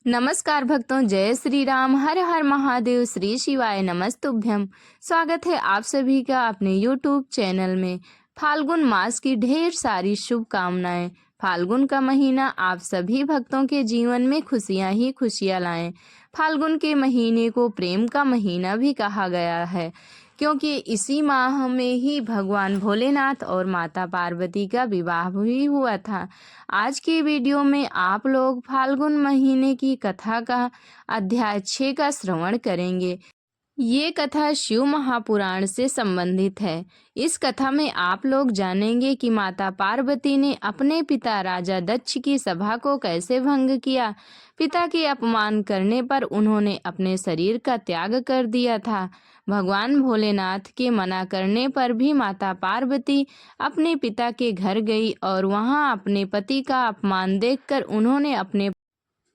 नमस्कार भक्तों, जय श्री राम, हर हर महादेव, श्री शिवाय नमस्तुभ्यम। स्वागत है आप सभी का अपने YouTube चैनल में। फाल्गुन मास की ढेर सारी शुभकामनाएं। फाल्गुन का महीना आप सभी भक्तों के जीवन में खुशियां ही खुशियां लाएं। फाल्गुन के महीने को प्रेम का महीना भी कहा गया है, क्योंकि इसी माह में ही भगवान भोलेनाथ और माता पार्वती का विवाह भी हुआ था। आज की वीडियो में आप लोग फाल्गुन महीने की कथा का अध्याय 6 का श्रवण करेंगे। ये कथा शिव महापुराण से संबंधित है। इस कथा में आप लोग जानेंगे कि माता पार्वती ने अपने पिता राजा दक्ष की सभा को कैसे भंग किया। पिता के अपमान करने पर उन्होंने अपने शरीर का त्याग कर दिया था। भगवान भोलेनाथ के मना करने पर भी माता पार्वती अपने पिता के घर गई और वहां अपने पति का अपमान देखकर उन्होंने अपने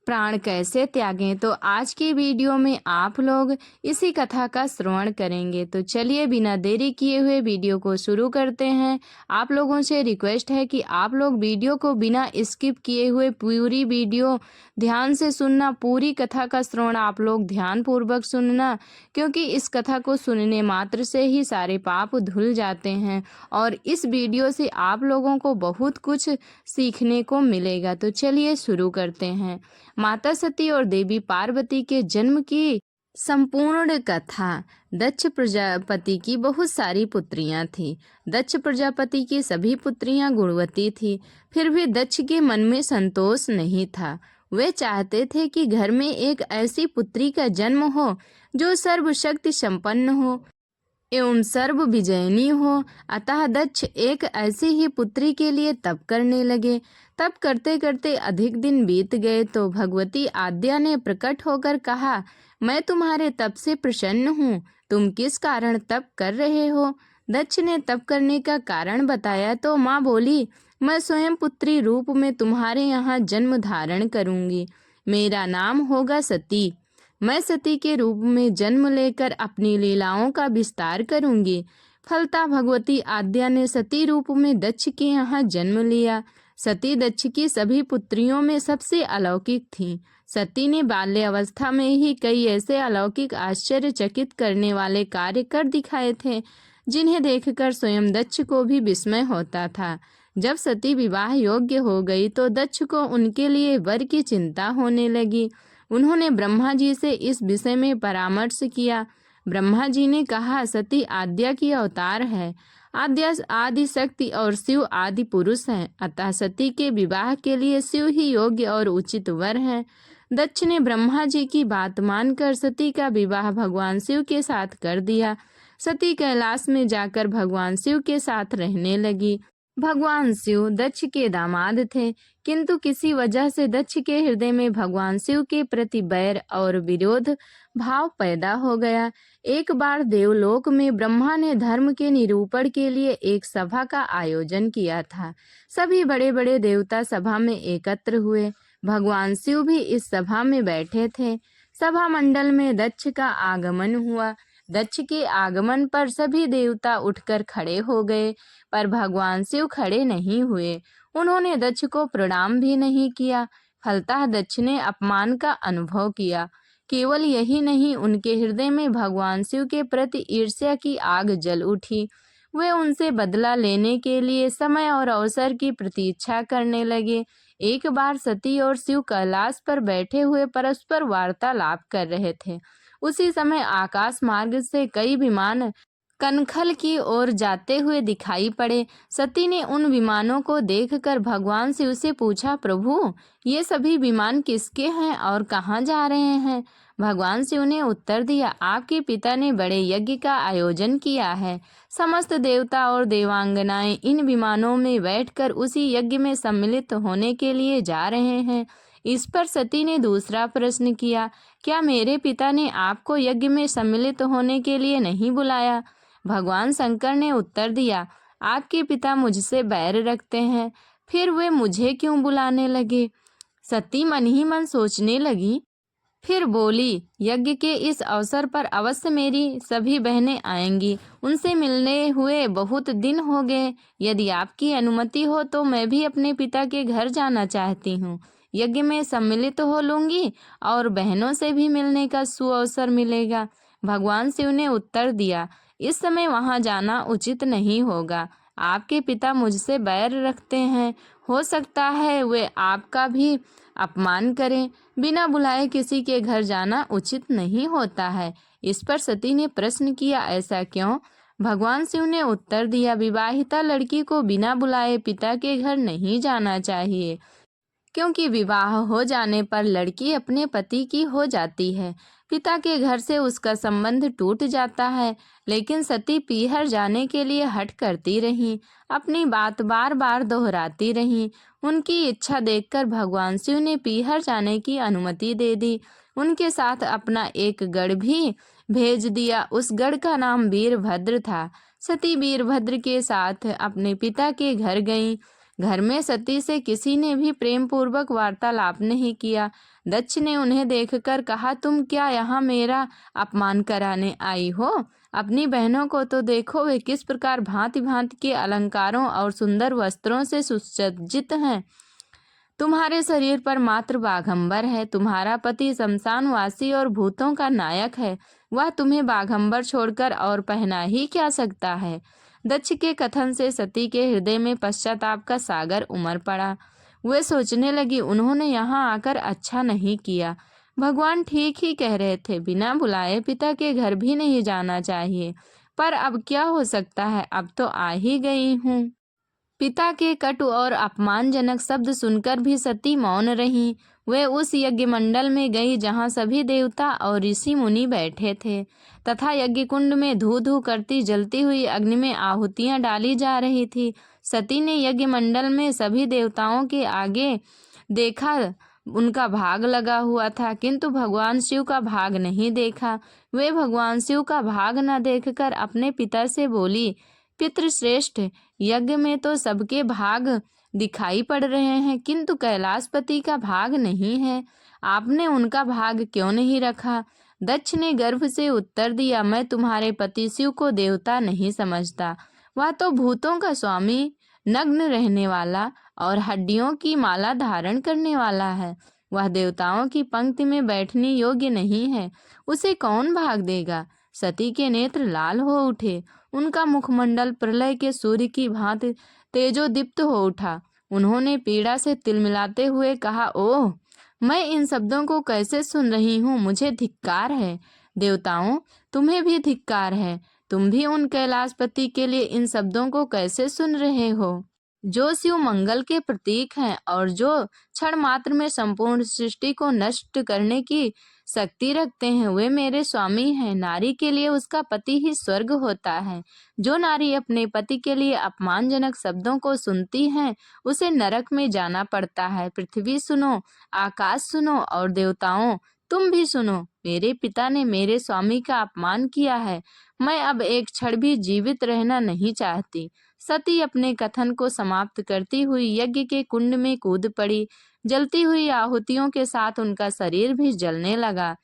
प्राण कैसे त्यागें। तो आज की वीडियो में आप लोग इसी कथा का श्रवण करेंगे। तो चलिए बिना देरी किए हुए वीडियो को शुरू करते हैं। आप लोगों से रिक्वेस्ट है कि आप लोग वीडियो को बिना स्किप किए हुए पूरी वीडियो ध्यान से सुनना। पूरी कथा का श्रवण आप लोग ध्यान पूर्वक सुनना, क्योंकि इस कथा को सुनने मात्र से ही सारे पाप धुल जाते हैं और इस वीडियो से आप लोगों को बहुत कुछ सीखने को मिलेगा। तो चलिए शुरू करते हैं। माता सती और देवी पार्वती के जन्म की संपूर्ण कथा। दक्ष प्रजापति की बहुत सारी पुत्रियां थीं। दक्ष प्रजापति की सभी पुत्रियां गुणवती थीं, फिर भी दक्ष के मन में संतोष नहीं था। वे चाहते थे कि घर में एक ऐसी पुत्री का जन्म हो जो सर्वशक्ति संपन्न हो एवं सर्व विजयनी हो। अतः दक्ष एक ऐसी ही पुत्री के लिए तप करने लगे। तप करते करते अधिक दिन बीत गए तो भगवती आद्या ने प्रकट होकर कहा, मैं तुम्हारे तप से प्रसन्न हूँ। तुम किस कारण तप कर रहे हो? दक्ष ने तप करने का कारण बताया तो माँ बोली, मैं स्वयं पुत्री रूप में तुम्हारे यहाँ जन्म धारण करूंगी। मेरा नाम होगा सती। मैं सती के रूप में जन्म लेकर अपनी लीलाओं का विस्तार करूंगी। फलता भगवती आद्या ने सती रूप में दक्ष के यहाँ जन्म लिया। सती दक्ष की सभी पुत्रियों में सबसे अलौकिक थीं। सती ने बाल्यावस्था में ही कई ऐसे अलौकिक आश्चर्यचकित करने वाले कार्य कर दिखाए थे, जिन्हें देखकर स्वयं दक्ष को भी विस्मय होता था। जब सती विवाह योग्य हो गई तो दक्ष को उनके लिए वर की चिंता होने लगी। उन्होंने ब्रह्मा जी से इस विषय में परामर्श किया। ब्रह्मा जी ने कहा, सती आद्या की अवतार है। आद्या आदि शक्ति और शिव आदि पुरुष हैं, अतः सती के विवाह के लिए शिव ही योग्य और उचित वर हैं। दक्ष ने ब्रह्मा जी की बात मानकर सती का विवाह भगवान शिव के साथ कर दिया। सती कैलाश में जाकर भगवान शिव के साथ रहने लगी। भगवान शिव दक्ष के दामाद थे, किंतु किसी वजह से दक्ष के हृदय में भगवान शिव के प्रति बैर और विरोध भाव पैदा हो गया। एक बार देवलोक में ब्रह्मा ने धर्म के निरूपण के लिए एक सभा का आयोजन किया था। सभी बड़े बड़े देवता सभा में एकत्र हुए। भगवान शिव भी इस सभा में बैठे थे। सभा मंडल में दक्ष का आगमन हुआ। दक्ष के आगमन पर सभी देवता उठकर खड़े हो गए, पर भगवान शिव खड़े नहीं हुए। उन्होंने दक्ष को प्रणाम भी नहीं किया। फलतः दक्ष ने अपमान का अनुभव किया। केवल यही नहीं, उनके हृदय में भगवान शिव के प्रति ईर्ष्या की आग जल उठी। वे उनसे बदला लेने के लिए समय और अवसर की प्रतीक्षा करने लगे। एक बार सती और शिव कैलाश पर बैठे हुए परस्पर वार्तालाप कर रहे थे। उसी समय आकाश मार्ग से कई विमान कनखल की ओर जाते हुए दिखाई पड़े। सती ने उन विमानों को देखकर भगवान शिव से पूछा, प्रभु, ये सभी विमान किसके हैं और कहाँ जा रहे हैं? भगवान शिव ने उत्तर दिया, आपके पिता ने बड़े यज्ञ का आयोजन किया है। समस्त देवता और देवांगनाएं इन विमानों में बैठकर उसी यज्ञ में सम्मिलित होने के लिए जा रहे हैं। इस पर सती ने दूसरा प्रश्न किया, क्या मेरे पिता ने आपको यज्ञ में सम्मिलित होने के लिए नहीं बुलाया? भगवान शंकर ने उत्तर दिया, आपके पिता मुझसे बैर रखते हैं, फिर वे मुझे क्यों बुलाने लगे? सती मन ही मन सोचने लगी, फिर बोली, यज्ञ के इस अवसर पर अवश्य मेरी सभी बहनें आएंगी। उनसे मिलने हुए बहुत दिन हो गए। यदि आपकी अनुमति हो तो मैं भी अपने पिता के घर जाना चाहती हूँ। यज्ञ में सम्मिलित हो लूंगी और बहनों से भी मिलने का सुअवसर मिलेगा। भगवान शिव ने उत्तर दिया, इस समय वहां जाना उचित नहीं होगा। आपके पिता मुझसे बैर रखते हैं, हो सकता है वे आपका भी अपमान करें। बिना बुलाए किसी के घर जाना उचित नहीं होता है। इस पर सती ने प्रश्न किया, ऐसा क्यों? भगवान शिव ने उत्तर दिया, विवाहिता लड़की को बिना बुलाए पिता के घर नहीं जाना चाहिए, क्योंकि विवाह हो जाने पर लड़की अपने पति की हो जाती है, पिता के घर से उसका संबंध टूट जाता है। लेकिन सती पीहर जाने के लिए हठ करती रहीं, अपनी बात बार बार दोहराती रहीं। उनकी इच्छा देखकर भगवान शिव ने पीहर जाने की अनुमति दे दी। उनके साथ अपना एक गढ़ भी भेज दिया। उस गढ़ का नाम वीरभद्र था। सती वीरभद्र के साथ अपने पिता के घर गईं। घर में सती से किसी ने भी प्रेम पूर्वक वार्तालाप नहीं किया। दक्ष ने उन्हें देखकर कहा, तुम क्या यहाँ मेरा अपमान कराने आई हो? अपनी बहनों को तो देखो, वे किस प्रकार भांति भांति के अलंकारों और सुंदर वस्त्रों से सुसज्जित हैं। तुम्हारे शरीर पर मात्र बाघंबर है। तुम्हारा पति शमशानवासी और भूतों का नायक है। वह तुम्हें बाघंबर छोड़कर और पहना ही क्या सकता है? दक्ष के कथन से सती के हृदय में पश्चाताप का सागर उमड़ पड़ा। वे सोचने लगी, उन्होंने यहाँ आकर अच्छा नहीं किया। भगवान ठीक ही कह रहे थे, बिना बुलाए पिता के घर भी नहीं जाना चाहिए। पर अब क्या हो सकता है, अब तो आ ही गई हूँ। पिता के कटु और अपमानजनक शब्द सुनकर भी सती मौन रहीं। वे उस यज्ञ मंडल में गई जहाँ सभी देवता और ऋषि मुनि बैठे थे तथा यज्ञ कुंड में धू धू करती जलती हुई अग्नि में आहुतियां डाली जा रही थी। सती ने यज्ञ मंडल में सभी देवताओं के आगे देखा, उनका भाग लगा हुआ था, किंतु भगवान शिव का भाग नहीं देखा। वे भगवान शिव का भाग न देखकर अपने पिता से बोली, पितृश्रेष्ठ, यज्ञ में तो सबके भाग दिखाई पड़ रहे हैं, किंतु कैलाशपति का भाग नहीं है। आपने उनका भाग क्यों नहीं रखा? दक्ष ने गर्व से उत्तर दिया, मैं तुम्हारे पति शिव को देवता नहीं समझता। वह तो भूतों का स्वामी, नग्न रहने वाला और हड्डियों की माला धारण करने वाला है। वह देवताओं की पंक्ति में बैठने योग्य नहीं है। उसे कौन भाग देगा? सती के नेत्र लाल हो उठे। उनका मुखमंडल प्रलय के सूर्य की भांति तेजोदीप्त हो उठा। उन्होंने पीड़ा से तिलमिलाते हुए कहा, ओह, मैं इन शब्दों को कैसे सुन रही हूँ? मुझे धिक्कार है। देवताओं, तुम्हें भी धिक्कार है। तुम भी उन कैलाशपति के लिए इन शब्दों को कैसे सुन रहे हो, जो शिव मंगल के प्रतीक हैं और जो क्षण मात्र में संपूर्ण सृष्टि को नष्ट करने की शक्ति रखते हैं। वे मेरे स्वामी हैं। नारी के लिए उसका पति ही स्वर्ग होता है। जो नारी अपने पति के लिए अपमानजनक शब्दों को सुनती है, उसे नरक में जाना पड़ता है। पृथ्वी सुनो, आकाश सुनो और देवताओं तुम भी सुनो। मेरे पिता ने मेरे स्वामी का अपमान किया है। मैं अब एक क्षण भी जीवित रहना नहीं चाहती। सती अपने कथन को समाप्त करती हुई यज्ञ के कुंड में कूद पड़ी। जलती हुई आहुतियों के साथ उनका शरीर भी जलने लगा।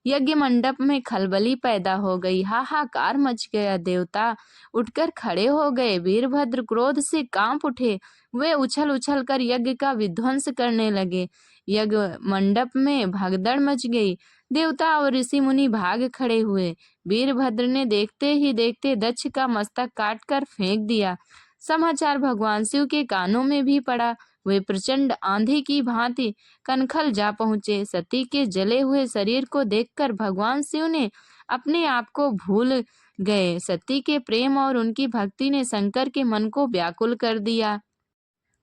यज्ञ मंडप में खलबली पैदा हो गई। हाहाकार मच गया। देवता उठकर खड़े हो गए। वीरभद्र क्रोध से कांप उठे। वे उछल उछल कर यज्ञ का विध्वंस करने लगे। यज्ञ मंडप में भगदड़ मच गई। देवता और ऋषि मुनि भाग खड़े हुए। वीरभद्र ने देखते ही देखते दक्ष का मस्तक काटकर फेंक दिया। समाचार भगवान शिव के कानों में भी पड़ा। वे प्रचंड आंधी की भांति कनखल जा पहुंचे। सती के जले हुए शरीर को देखकर भगवान शिव ने अपने आप को भूल गए। सती के प्रेम और उनकी भक्ति ने शंकर के मन को व्याकुल कर दिया।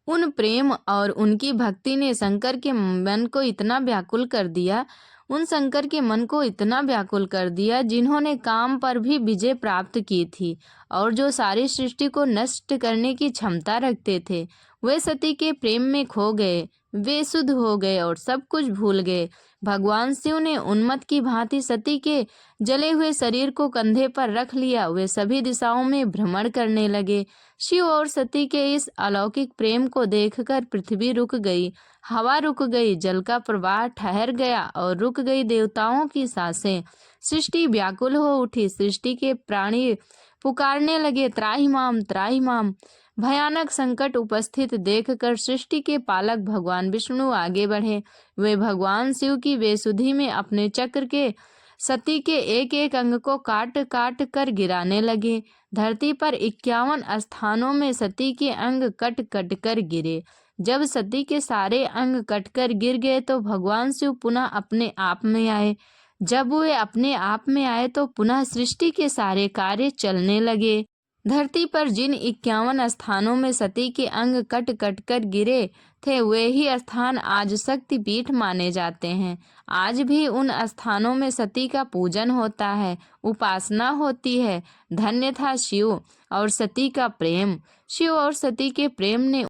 उन प्रेम और उनकी भक्ति ने शंकर के मन को इतना व्याकुल कर दिया, उन शंकर के मन को इतना व्याकुल कर दिया जिन्होंने काम पर भी विजय प्राप्त की थी और जो सारी सृष्टि को नष्ट करने की क्षमता रखते थे। वे सती के प्रेम में खो गए। वे शुद्ध हो गए और सब कुछ भूल गए। भगवान शिव ने उन्मत्त की भांति सती के जले हुए शरीर को कंधे पर रख लिया। वे सभी दिशाओं में भ्रमण करने लगे। शिव और सती के इस अलौकिक प्रेम को देखकर पृथ्वी रुक गई, हवा रुक गई, जल का प्रवाह ठहर गया और रुक गई देवताओं की सांसें। सृष्टि व्याकुल हो उठी। सृष्टि के प्राणी पुकारने लगे, त्राहिमाम त्राहिमाम। भयानक संकट उपस्थित देखकर सृष्टि के पालक भगवान विष्णु आगे बढ़े। वे भगवान शिव की बेसुधी में अपने चक्र के सती के एक एक अंग को काट काट कर गिराने लगे। धरती पर 51 स्थानों में सती के अंग कट कट कर गिरे। जब सती के सारे अंग कटकर गिर गए तो भगवान शिव पुनः अपने आप में आए। जब वे अपने आप में आए तो पुनः सृष्टि के सारे कार्य चलने लगे। धरती पर जिन 51 स्थानों में सती के अंग कट कट कर गिरे थे, वे ही स्थान आज शक्तिपीठ माने जाते हैं। आज भी उन स्थानों में सती का पूजन होता है, उपासना होती है। धन्य था शिव और सती का प्रेम। शिव और सती के प्रेम ने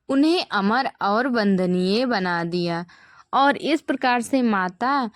उन्हें अमर और वंदनीय बना दिया। और इस प्रकार से माता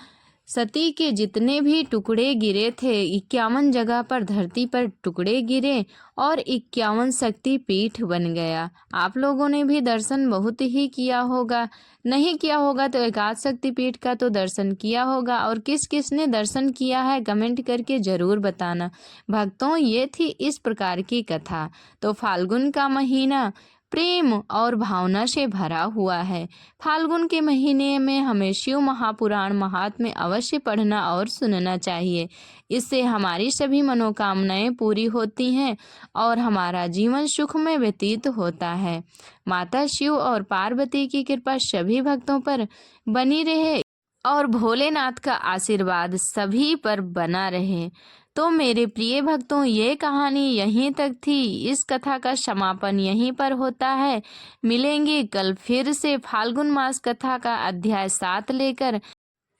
सती के जितने भी टुकड़े गिरे थे, 51 जगह पर धरती पर टुकड़े गिरे और 51 शक्ति पीठ बन गया। आप लोगों ने भी दर्शन बहुत ही किया होगा, नहीं किया होगा तो एकाद शक्ति पीठ का तो दर्शन किया होगा। और किस किस ने दर्शन किया है कमेंट करके जरूर बताना। भक्तों, ये थी इस प्रकार की कथा। तो फाल्गुन का महीना प्रेम और भावना से भरा हुआ है। फाल्गुन के महीने में हमें शिव महापुराण महात्म्य अवश्य पढ़ना और सुनना चाहिए। इससे हमारी सभी मनोकामनाएं पूरी होती हैं और हमारा जीवन सुख में व्यतीत होता है। माता शिव और पार्वती की कृपा सभी भक्तों पर बनी रहे और भोलेनाथ का आशीर्वाद सभी पर बना रहे। तो मेरे प्रिय भक्तों, ये कहानी यहीं तक थी। इस कथा का समापन यहीं पर होता है। मिलेंगे कल फिर से फाल्गुन मास कथा का अध्याय 7 लेकर।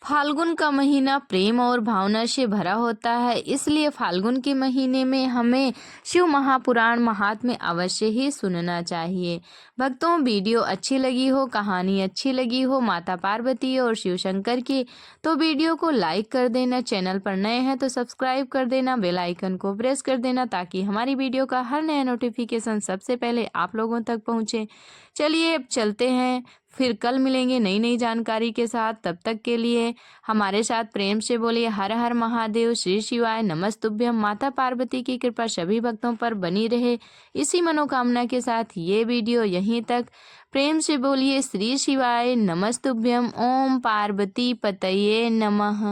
फाल्गुन का महीना प्रेम और भावना से भरा होता है, इसलिए फाल्गुन के महीने में हमें शिव महापुराण महात्म्य अवश्य ही सुनना चाहिए। भक्तों, वीडियो अच्छी लगी हो, कहानी अच्छी लगी हो माता पार्वती और शिव शंकर की, तो वीडियो को लाइक कर देना। चैनल पर नए हैं तो सब्सक्राइब कर देना, बेल आइकन को प्रेस कर देना ताकि हमारी वीडियो का हर नया नोटिफिकेशन सबसे पहले आप लोगों तक पहुँचे। चलिए अब चलते हैं, फिर कल मिलेंगे नई नई जानकारी के साथ। तब तक के लिए हमारे साथ प्रेम से बोलिए हर हर महादेव, श्री शिवाय नमस्तुभ्यम। माता पार्वती की कृपा सभी भक्तों पर बनी रहे, इसी मनोकामना के साथ ये वीडियो यहीं तक। प्रेम से बोलिए श्री शिवाय नमस्तुभ्यम। ओम पार्वती पतये नमः।